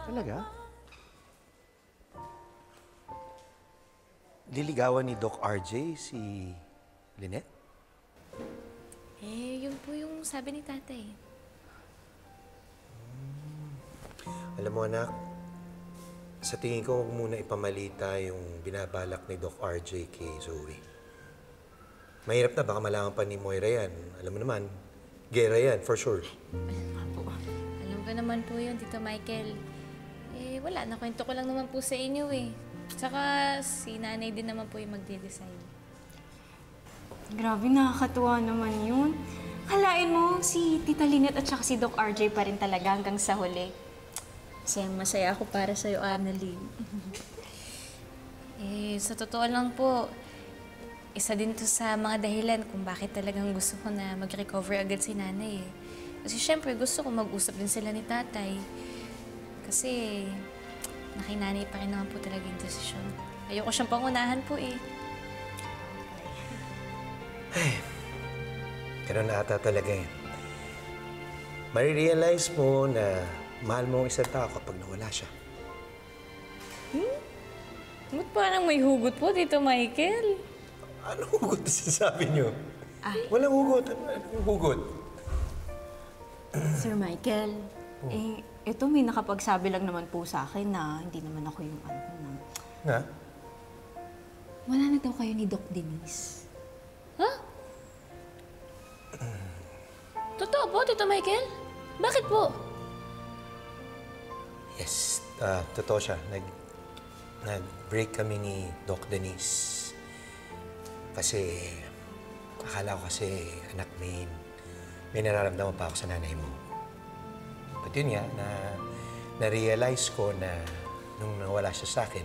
Talaga? Liligawan ni Doc RJ si Lynette? Yun po yung sabi ni tatay. Alam mo, anak, sa tingin ko huwag muna ipamalita yung binabalak ni Doc RJ kay Zoe. Mahirap na, baka malaman pa ni Moira yan. Alam mo naman, gera yan, for sure. Alam ko naman po yun, Tito Michael. Wala, nakwento ko lang naman po sa inyo eh. Tsaka si nanay din naman po yung magde-decide. Grabe, nakakatuwa naman yun. Kalain mo, si Tita Lynette at saka si Doc RJ pa rin talaga hanggang sa huli. Masaya ako para sa'yo, Annalyn. Sa totoo lang po, isa din to sa mga dahilan kung bakit talagang gusto ko na mag-recover agad si nanay eh. Kasi syempre gusto ko mag-usap din sila ni tatay. Kasi nakinanay pa rin naman po talaga yung desisyon. Ayoko siyang pangunahan po eh. Ganun na ata talaga eh. Marirealize mo na mahal mo ang isang tao kapag nawala siya. Ba't parang may hugot po, Tito Michael? Anong hugot na sinasabi niyo? Ay. Walang hugot. Anong hugot? Sir Michael, ito may nakapagsabi lang naman po sa akin na hindi naman ako yung na... Na? Wala na daw kayo ni Doc Denise. Ha? Totoo po, Tito Michael? Bakit po? Yes, totoo siya. Nag-break kami ni Doc Denise. Kasi, akala ko kasi, anak, may nararamdaman pa ako sa nanay mo. But yun nga, na-realize ko na nung nawala siya sa akin,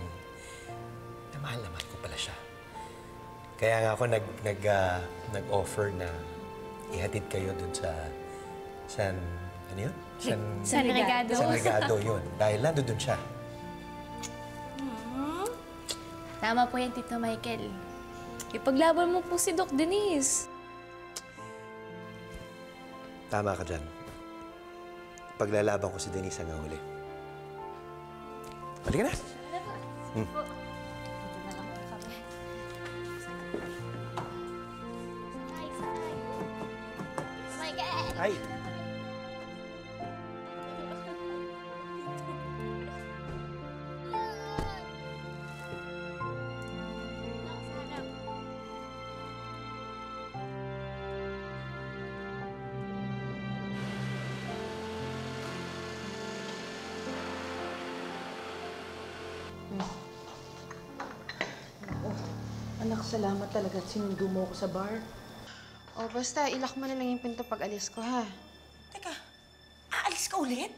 na mahal ko pala siya. Kaya nga ako nag-offer na ihatid kayo dun sa ano yun? San Regado. San Regado yun. Dahil nandun siya. Tama po yan, Tito Michael. Ipaglaban mo po si Doc Denise. Tama ka dyan. Paglalaban ko si Denise hanggang huli. Halika na. Ay! Anak, salamat talaga at sinundo mo ako sa bar. O, basta ilak mo na lang yung pinto pag alis ko, ha? Teka, aalis ka ulit?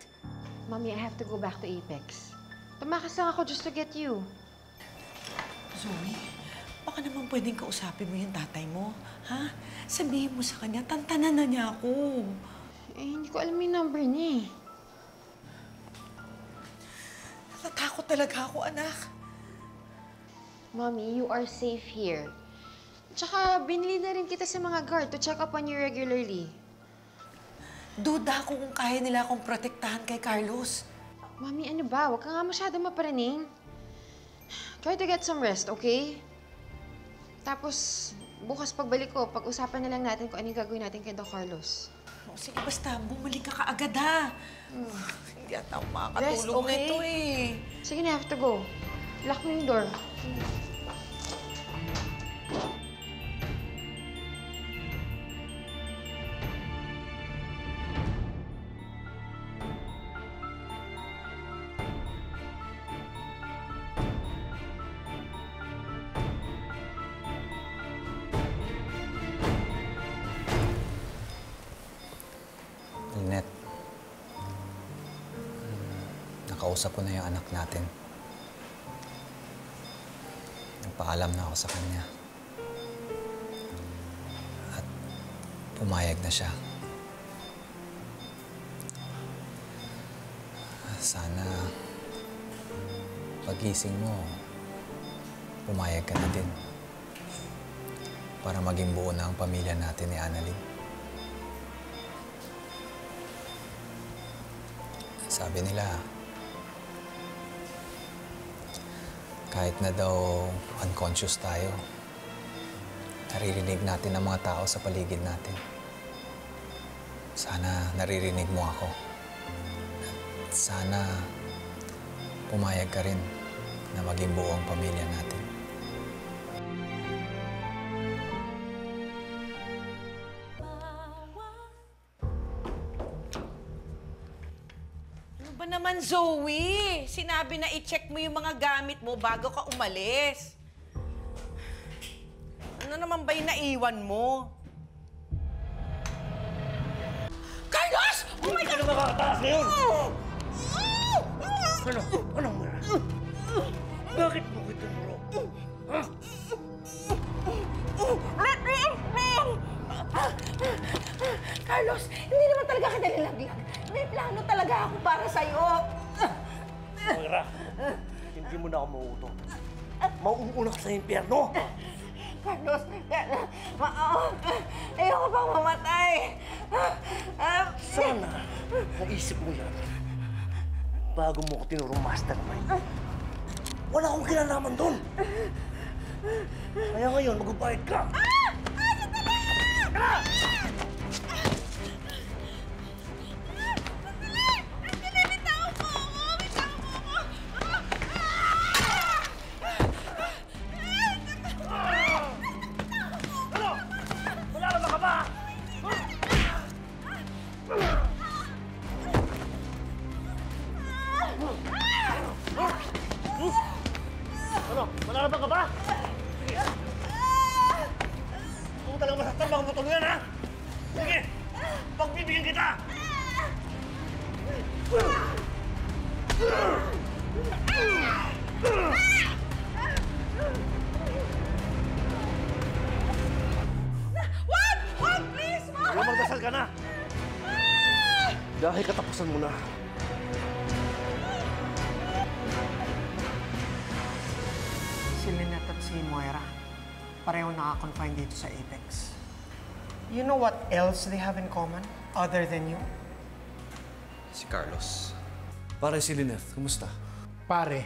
Mommy, I have to go back to Apex. Tumakas lang ako just to get you. Zoe, baka naman pwedeng kausapin mo yung tatay mo, ha? Sabihin mo sa kanya, tantanan na niya ako. Hindi ko alam yung number niya eh. Natatakot talaga ako, anak. Mommy, you are safe here. Tsaka, binili na rin kita sa mga guard to check up on you regularly. Duda ako kung kaya nila akong protektahan kay Carlos. Mommy, ano ba? Huwag ka nga masyado maparaning. Try to get some rest, okay? Tapos, bukas pagbalik ko, pag-usapan na lang natin kung ano yung gagawin natin kay Doc Carlos. O, sige, basta bumalik ka kaagad, ha? Hindi ata ako Rest, makakatulog okay? nito, eh. Sige na, I have to go. Lock mo yung door. Lynette, nakausap ko na yung anak natin. Nagpaalam na ako sa kanya. At pumayag na siya. Sana pagising mo, pumayag ka na din. Para maging buo na ang pamilya natin ni Annalyn. Sabi nila, Kahit na daw unconscious tayo, naririnig natin ang mga tao sa paligid natin. Sana naririnig mo ako. At sana pumayag ka rin na maging buo ang pamilya natin. Ano ba naman, Zoe? Sinabi na i-check mo yung mga gamit mo bago ka umalis. Ano naman ba yung naiwan mo? Carlos! Oh my God! Ano makakataas ngayon? Ano? Anong meron? Bakit mo ko itumuro? Ha? Carlos, hindi naman talaga kita nilaglag. May plano talaga ako para sa'yo. Moira, hindi mo na ako mauuto. Mauuna ka sa impyerno! Carlos, ayoko pang mamatay. Sana naisip mo yan bago mo ko tinurong mastermind. Wala akong kinalaman doon. Kaya ngayon, magbabayad ka. Ano? Wala ka ba? Ano? Wala na ka ba? Sige. Kung talagang masaktan, baka matuluyan, ha? Sige! Pagbibigyan kita! Wag! Wag, please! Wag! Kaya magdasal ka na! Dahil katapusan mo na. Si Lynette at si Moira, pareho naka-confine dito sa Apex. You know what else they have in common other than you? Si Carlos. Pare si Lynette, kumusta? Pare,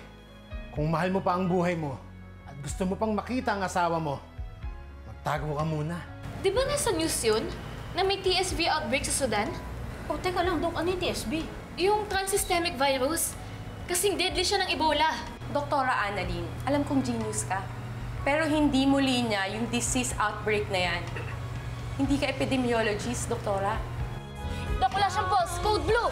kung mahal mo pa ang buhay mo at gusto mo pang makita ang asawa mo, magtago ka muna. Di ba nasa news yun? Na may TSV outbreak sa Sudan? Oh, teka lang, Dok. Ano yung TSB? Yung trans-systemic virus. Kasing deadly siya ng Ebola. Doktora Annalyn, alam kong genius ka. Pero hindi mo linya yung disease outbreak na yan. Hindi ka epidemiologist, doktora. Dok, wala siyang pulse. Code blue.